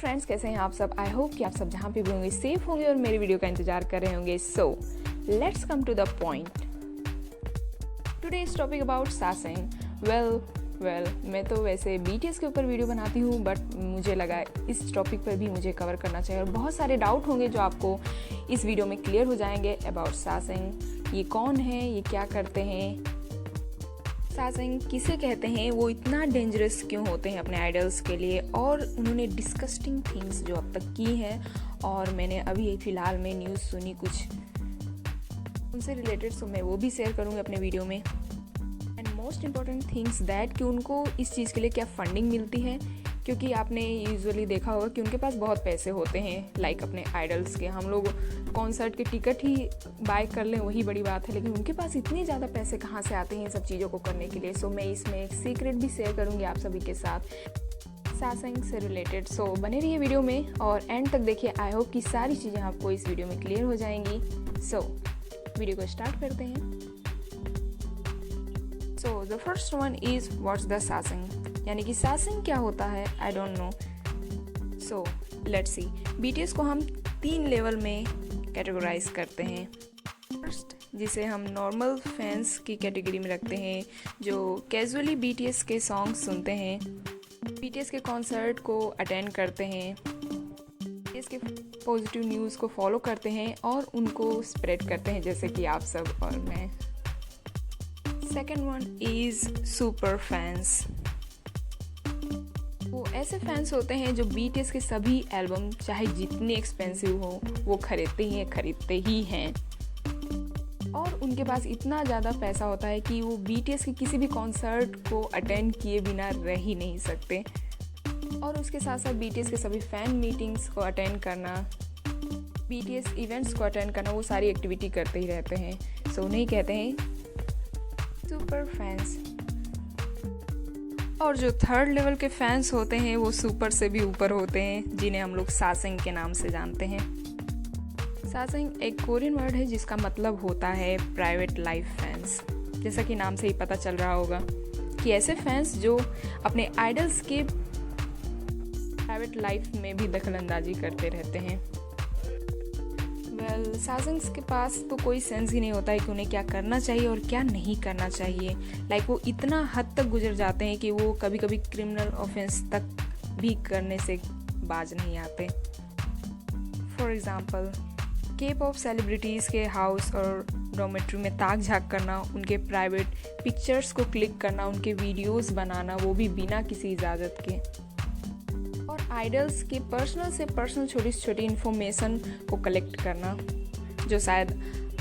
Friends, कैसे हैं आप सब। आई होप कि आप सब जहाँ पे भी होंगे सेफ होंगे और मेरे वीडियो का इंतजार कर रहे होंगे। So let's come to the point. Today's topic about sasaeng. Well मैं तो वैसे BTS के ऊपर वीडियो बनाती हूँ, बट मुझे लगा इस टॉपिक पर भी मुझे कवर करना चाहिए और बहुत सारे डाउट होंगे जो आपको इस वीडियो में क्लियर हो जाएंगे अबाउट सासेंग। ये कौन है, ये क्या करते हैं, सासेंग किसे कहते हैं, वो इतना डेंजरस क्यों होते हैं अपने आइडल्स के लिए, और उन्होंने डिस्कस्टिंग थिंग्स जो अब तक की हैं और मैंने अभी फ़िलहाल में न्यूज़ सुनी कुछ उनसे रिलेटेड, सो मैं वो भी शेयर करूँगी अपने वीडियो में। And most important things that कि उनको इस चीज़ के लिए क्या फंडिंग मिलती है, क्योंकि आपने यूजुअली देखा होगा कि उनके पास बहुत पैसे होते हैं लाइक अपने आइडल्स के। हम लोग कॉन्सर्ट के टिकट ही बाय कर लें वही बड़ी बात है, लेकिन उनके पास इतने ज़्यादा पैसे कहाँ से आते हैं इन सब चीज़ों को करने के लिए। सो मैं इसमें एक सीक्रेट भी शेयर करूँगी आप सभी के साथ सासेंग से रिलेटेड। सो बने रहिए वीडियो में और एंड तक देखिए। आई होप कि सारी चीज़ें आपको इस वीडियो में क्लियर हो जाएंगी। सो वीडियो को स्टार्ट करते हैं। So the first one is what's the sasaeng, यानी कि सासेंग क्या होता है, I don't know. So let's see. BTS को हम 3 लेवल में कैटेगराइज करते हैं। फर्स्ट, जिसे हम नॉर्मल फैंस की कैटेगरी में रखते हैं, जो कैजुअली BTS के सॉन्ग सुनते हैं, BTS के कॉन्सर्ट को अटेंड करते हैं, BTS के पॉजिटिव न्यूज़ को फॉलो करते हैं और उनको स्प्रेड करते हैं, जैसे कि आप सब और मैं। Second one is super fans. वो ऐसे फैंस होते हैं जो BTS के सभी एल्बम चाहे जितने एक्सपेंसिव हो वो खरीदते ही हैं और उनके पास इतना ज़्यादा पैसा होता है कि वो BTS के किसी भी कॉन्सर्ट को अटेंड किए बिना रह ही नहीं सकते। और उसके साथ साथ BTS के सभी फ़ैन मीटिंग्स को अटेंड करना, BTS इवेंट्स को अटेंड करना, वो सारी एक्टिविटी करते ही रहते हैं। सो उन्हें कहते हैं सुपर फैंस। और जो थर्ड लेवल के फैंस होते हैं वो सुपर से भी ऊपर होते हैं, जिन्हें हम लोग सासेंग के नाम से जानते हैं। सासेंग एक कोरियन वर्ड है जिसका मतलब होता है प्राइवेट लाइफ फैंस। जैसा कि नाम से ही पता चल रहा होगा कि ऐसे फैंस जो अपने आइडल्स के प्राइवेट लाइफ में भी दखलंदाजी करते रहते हैं। सासेंग्स के पास तो कोई सेंस ही नहीं होता है कि उन्हें क्या करना चाहिए और क्या नहीं करना चाहिए। लाइक वो इतना हद तक गुजर जाते हैं कि वो कभी कभी क्रिमिनल ऑफेंस तक भी करने से बाज नहीं आते। फॉर एग्ज़ाम्पल, K-pop सेलिब्रिटीज़ के हाउस और डॉर्मेट्री में ताक झाँक करना, उनके प्राइवेट पिक्चर्स को क्लिक करना, उनके वीडियोस बनाना, वो भी बिना किसी इजाज़त के, और आइडल्स की पर्सनल से पर्सनल छोटी से छोटी इन्फॉर्मेशन को कलेक्ट करना जो शायद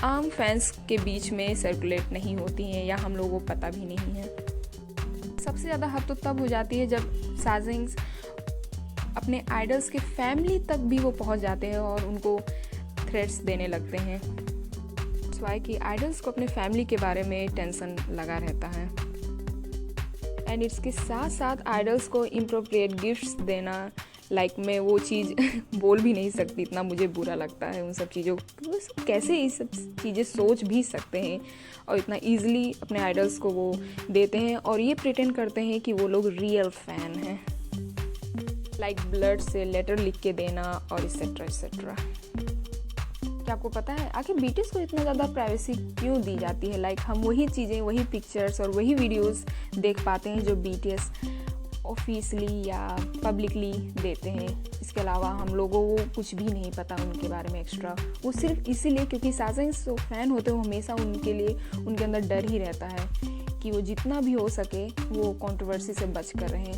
आम फैंस के बीच में सर्कुलेट नहीं होती हैं या हम लोगों को पता भी नहीं है। सबसे ज़्यादा हद तो तब हो जाती है जब सासेंग्स अपने आइडल्स के फैमिली तक भी वो पहुंच जाते हैं और उनको थ्रेट्स देने लगते हैं। वाई कि आइडल्स को अपने फैमिली के बारे में टेंशन लगा रहता है। एंड इसके साथ साथ आइडल्स को इनअप्रोप्रिएट गिफ्ट्स देना, लाइक मैं वो चीज़ बोल भी नहीं सकती, इतना मुझे बुरा लगता है उन सब चीज़ों को। कैसे ये सब चीज़ें सोच भी सकते हैं और इतना ईजिली अपने आइडल्स को वो देते हैं और ये प्रिटेंड करते हैं कि वो लोग रियल फ़ैन हैं, लाइक ब्लड से लेटर लिख के देना और एक्सेट्रा। क्या आपको पता है आखिर BTS को इतना ज़्यादा प्राइवेसी क्यों दी जाती है? लाइक हम वही चीज़ें, वही पिक्चर्स और वही वीडियोस देख पाते हैं जो BTS ऑफिशियली या पब्लिकली देते हैं। इसके अलावा हम लोगों को कुछ भी नहीं पता उनके बारे में एक्स्ट्रा। वो सिर्फ इसीलिए क्योंकि सासेंग्स जो फ़ैन होते हैं वो हमेशा उनके लिए उनके अंदर डर ही रहता है कि वो जितना भी हो सके वो कंट्रोवर्सी से बच कर रहें।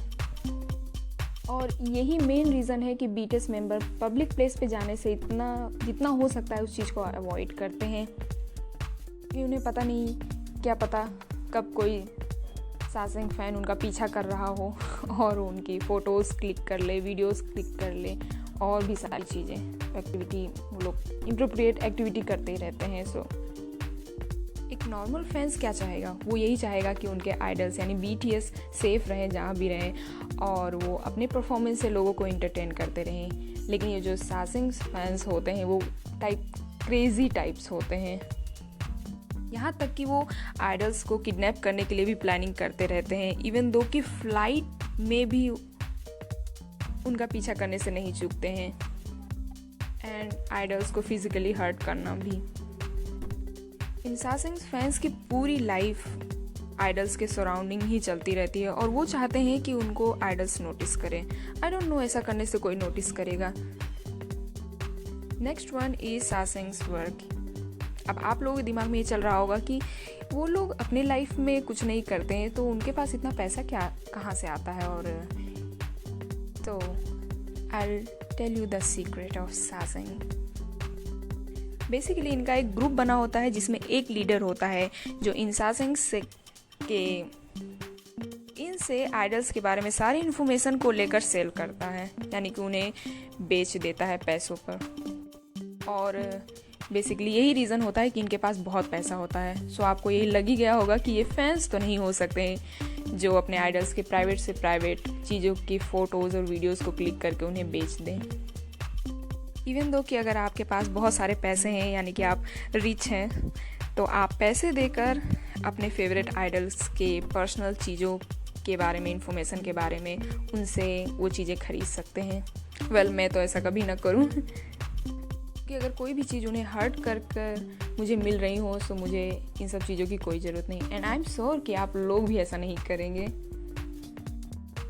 और यही मेन रीज़न है कि BTS मेंबर पब्लिक प्लेस पे जाने से जितना हो सकता है उस चीज़ को अवॉइड करते हैं कि उन्हें पता नहीं, क्या पता कब कोई सासेंग फ़ैन उनका पीछा कर रहा हो और उनकी फ़ोटोज़ क्लिक कर ले, वीडियोस क्लिक कर ले और भी सारी चीज़ें, एक्टिविटी, वो लोग इनअप्रोप्रिएट एक्टिविटी करते ही रहते हैं। सो एक नॉर्मल फैंस क्या चाहेगा? वो यही चाहेगा कि उनके आइडल्स यानी BTS सेफ़ रहें जहाँ भी रहें और वो अपने परफॉर्मेंस से लोगों को इंटरटेन करते रहें। लेकिन ये जो सासेंग फैंस होते हैं वो क्रेज़ी टाइप्स होते हैं, यहाँ तक कि वो आइडल्स को किडनैप करने के लिए भी प्लानिंग करते रहते हैं। इवन दो कि फ्लाइट में भी उनका पीछा करने से नहीं चूकते हैं, एंड आइडल्स को फिजिकली हर्ट करना भी। इन सासेंग्स फैंस की पूरी लाइफ आइडल्स के सराउंडिंग ही चलती रहती है और वो चाहते हैं कि उनको आइडल्स नोटिस करें। आई डोंट नो ऐसा करने से कोई नोटिस करेगा। Next one is sasaeng's work. अब आप लोगों के दिमाग में ये चल रहा होगा कि वो लोग अपने लाइफ में कुछ नहीं करते हैं तो उनके पास इतना पैसा कहाँ से आता है। और तो I tell you the secret of sasaeng. Basically इनका एक ग्रुप बना होता है जिसमें एक लीडर होता है जो इन सासेंग इनसे आइडल्स के बारे में सारी इन्फॉर्मेशन को लेकर सेल करता है, यानी कि उन्हें बेच देता है पैसों पर। और बेसिकली यही रीज़न होता है कि इनके पास बहुत पैसा होता है। सो आपको यही लग ही गया होगा कि ये फैंस तो नहीं हो सकते जो अपने आइडल्स के प्राइवेट से प्राइवेट चीज़ों की फ़ोटोज़ और वीडियोज़ को क्लिक करके उन्हें बेच दें। इवन दो कि अगर आपके पास बहुत सारे पैसे हैं, यानी कि आप रिच हैं, तो आप पैसे देकर अपने फेवरेट आइडल्स के पर्सनल चीज़ों के बारे में, इंफॉर्मेशन के बारे में उनसे वो चीज़ें खरीद सकते हैं। वेल, मैं तो ऐसा कभी ना करूं कि अगर कोई भी चीज़ उन्हें हर्ट कर मुझे मिल रही हो तो मुझे इन सब चीज़ों की कोई ज़रूरत नहीं। एंड आई एम श्योर कि आप लोग भी ऐसा नहीं करेंगे।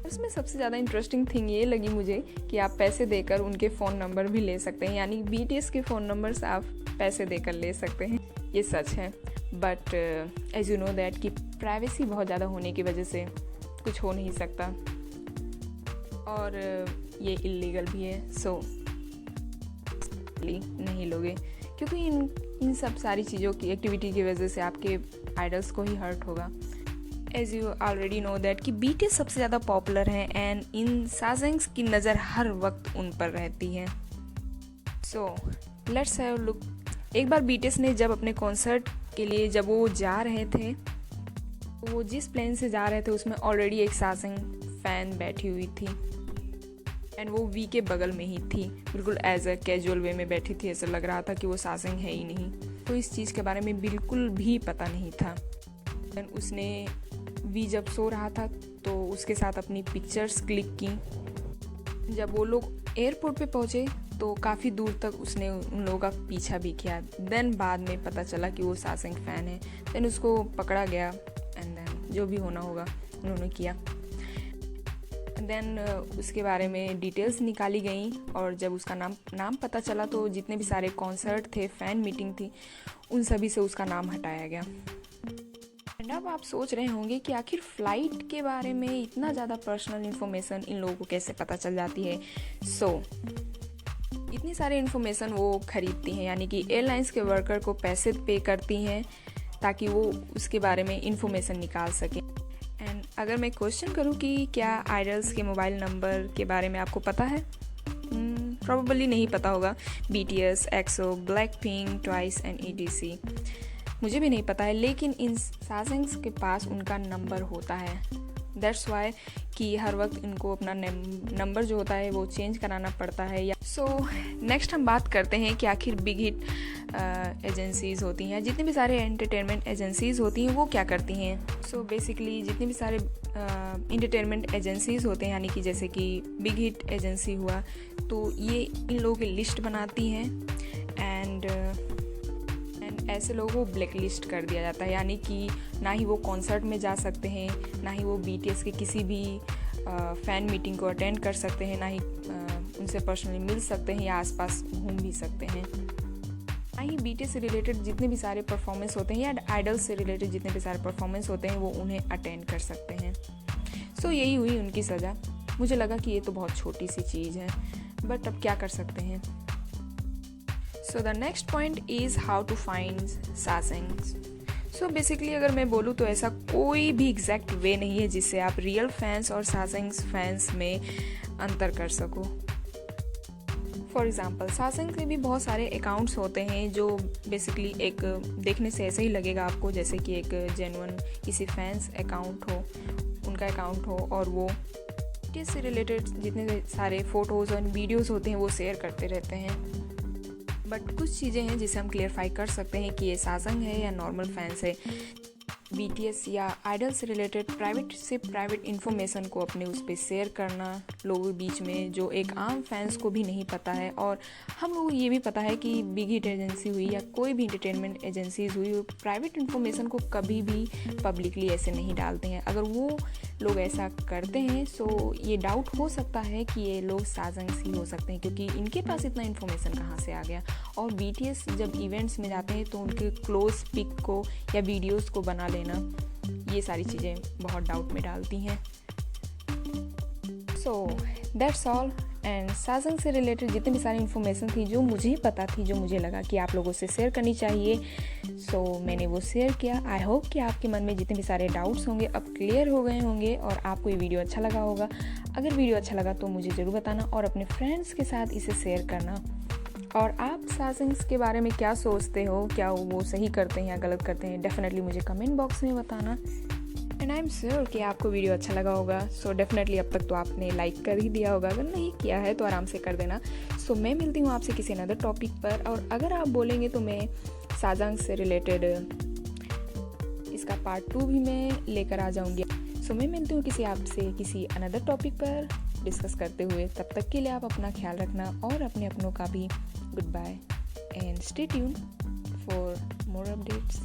इसमें सबसे ज़्यादा इंटरेस्टिंग थिंग ये लगी मुझे कि आप पैसे देकर उनके फ़ोन नंबर भी ले सकते हैं, यानी BTS के फ़ोन नंबर्स आप पैसे देकर ले सकते हैं। ये सच है, but as you know that कि प्राइवेसी बहुत ज़्यादा होने की वजह से कुछ हो नहीं सकता और ये इल्लीगल भी है। सो नहीं लोगे, क्योंकि इन सब सारी चीज़ों की एक्टिविटी की वजह से आपके आइडल्स को ही हर्ट होगा। As you already know that कि BTS सबसे ज़्यादा पॉपुलर हैं एंड इन सासेंग्स की नज़र हर वक्त उन पर रहती है। So let's have look. एक बार BTS ने जब अपने कॉन्सर्ट के लिए जब वो जा रहे थे, वो जिस प्लेन से जा रहे थे उसमें ऑलरेडी एक सासेंग फ़ैन बैठी हुई थी एंड वो वी के बगल में ही थी, बिल्कुल एज अ कैजुअल वे में बैठी थी। ऐसा लग रहा था कि वो सासेंग है ही नहीं, तो इस चीज़ के बारे में बिल्कुल भी पता नहीं था। एंड उसने वी जब सो रहा था तो उसके साथ अपनी पिक्चर्स क्लिक की। जब वो लोग एयरपोर्ट पे पहुँचे तो काफ़ी दूर तक उसने उन लोगों का पीछा भी किया। देन बाद में पता चला कि वो सासेंग फ़ैन है। देन उसको पकड़ा गया एंड देन जो भी होना होगा उन्होंने किया। देन उसके बारे में डिटेल्स निकाली गई और जब उसका नाम पता चला तो जितने भी सारे कॉन्सर्ट थे, फ़ैन मीटिंग थी, उन सभी से उसका नाम हटाया गया। एंड अब आप सोच रहे होंगे कि आखिर फ़्लाइट के बारे में इतना ज़्यादा पर्सनल इन्फॉर्मेशन इन लोगों को कैसे पता चल जाती है। इतनी सारी इन्फॉर्मेशन वो खरीदती हैं, यानी कि एयरलाइंस के वर्कर को पैसे पे करती हैं ताकि वो उसके बारे में इन्फॉर्मेशन निकाल सकें। एंड अगर मैं क्वेश्चन करूँ कि क्या आइडल्स के मोबाइल नंबर के बारे में आपको पता है? प्रॉबेबली नहीं पता होगा। BTS, EXO, BLACKPINK, twice and ETC मुझे भी नहीं पता है, लेकिन इन सासेंग्स के पास उनका नंबर होता है। दैट्स वाई कि हर वक्त इनको अपना नंबर जो होता है वो चेंज कराना पड़ता है। या नेक्स्ट हम बात करते हैं कि आखिर बिग हिट एजेंसीज़ होती हैं, जितने भी सारे एंटरटेनमेंट एजेंसीज़ होती हैं वो क्या करती हैं। बेसिकली जितनी भी सारे एंटरटेनमेंट एजेंसीज़ होते हैं, यानी कि जैसे कि बिग हिट एजेंसी हुआ, तो ये इन लोगों की लिस्ट बनाती हैं एंड ऐसे लोगों को ब्लैक लिस्ट कर दिया जाता है, यानी कि ना ही वो कॉन्सर्ट में जा सकते हैं, ना ही वो BTS के किसी भी फ़ैन मीटिंग को अटेंड कर सकते हैं, ना ही उनसे पर्सनली मिल सकते हैं या आसपास घूम भी सकते हैं, ना ही BTS से रिलेटेड जितने भी सारे परफॉर्मेंस होते हैं या आइडल्स से रिलेटेड जितने भी सारे परफॉर्मेंस होते हैं वो उन्हें अटेंड कर सकते हैं। यही हुई उनकी सज़ा। मुझे लगा कि ये तो बहुत छोटी सी चीज़ है, बट अब क्या कर सकते हैं। The next point is how to find sasaengs. Basically अगर मैं बोलूँ तो ऐसा कोई भी एग्जैक्ट वे नहीं है जिससे आप रियल फैंस और सासेंग्स फैंस में अंतर कर सको। फॉर एग्ज़ाम्पल सासेंग्स के भी बहुत सारे अकाउंट्स होते हैं जो बेसिकली एक देखने से ऐसे ही लगेगा आपको जैसे कि एक जेन्युइन किसी फैंस अकाउंट हो, उनका अकाउंट हो, और वो BTS से रिलेटेड जितने सारे फ़ोटोज़ और वीडियोज़ होते हैं वो शेयर करते रहते हैं। बट कुछ चीज़ें हैं जिसे हम क्लियरफाई कर सकते हैं कि ये सासेंग है या नॉर्मल फैंस है। BTS या आइडल से रिलेटेड प्राइवेट इन्फॉर्मेशन को अपने उस पर शेयर करना लोगों के बीच में, जो एक आम फैंस को भी नहीं पता है। और हम लोगों को ये भी पता है कि बिग हिट एजेंसी हुई या कोई भी एंटरटेनमेंट एजेंसीज हुई, वो प्राइवेट इन्फॉर्मेशन को कभी भी पब्लिकली ऐसे नहीं डालते हैं। अगर वो लोग ऐसा करते हैं तो ये डाउट हो सकता है कि ये लोग साजंस ही हो सकते हैं, क्योंकि इनके पास इतना इन्फॉर्मेशन कहाँ से आ गया। और BTS जब इवेंट्स में जाते हैं तो उनके क्लोज पिक को या वीडियोस को बना लेना, ये सारी चीज़ें बहुत डाउट में डालती हैं। So that's all. एंड साजंग से रिलेटेड जितनी भी सारी इन्फॉर्मेशन थी जो मुझे पता थी, जो मुझे लगा कि आप लोगों से शेयर करनी चाहिए, सो मैंने वो शेयर किया। आई होप कि आपके मन में जितने भी सारे डाउट्स होंगे अब क्लियर हो गए होंगे और आपको ये वीडियो अच्छा लगा होगा। अगर वीडियो अच्छा लगा तो मुझे ज़रूर बताना और अपने फ्रेंड्स के साथ इसे शेयर करना। और आप साजंग्स के बारे में क्या सोचते हो, क्या वो सही करते हैं या गलत करते हैं, डेफिनेटली मुझे कमेंट बॉक्स में बताना। एंड आई एम श्योर कि आपको वीडियो अच्छा लगा होगा। सो डेफिनेटली अब तक तो आपने लाइक कर ही दिया होगा, अगर नहीं किया है तो आराम से कर देना। सो मैं मिलती हूँ आपसे किसी अनदर टॉपिक पर, और अगर आप बोलेंगे तो मैं साजंग से रिलेटेड इसका पार्ट 2 भी मैं लेकर आ जाऊँगी। सो मैं मिलती हूँ किसी अनदर टॉपिक पर डिस्कस करते हुए। तब तक के लिए आप अपना ख्याल रखना और अपने अपनों का भी। Good bye and stay tuned for more updates.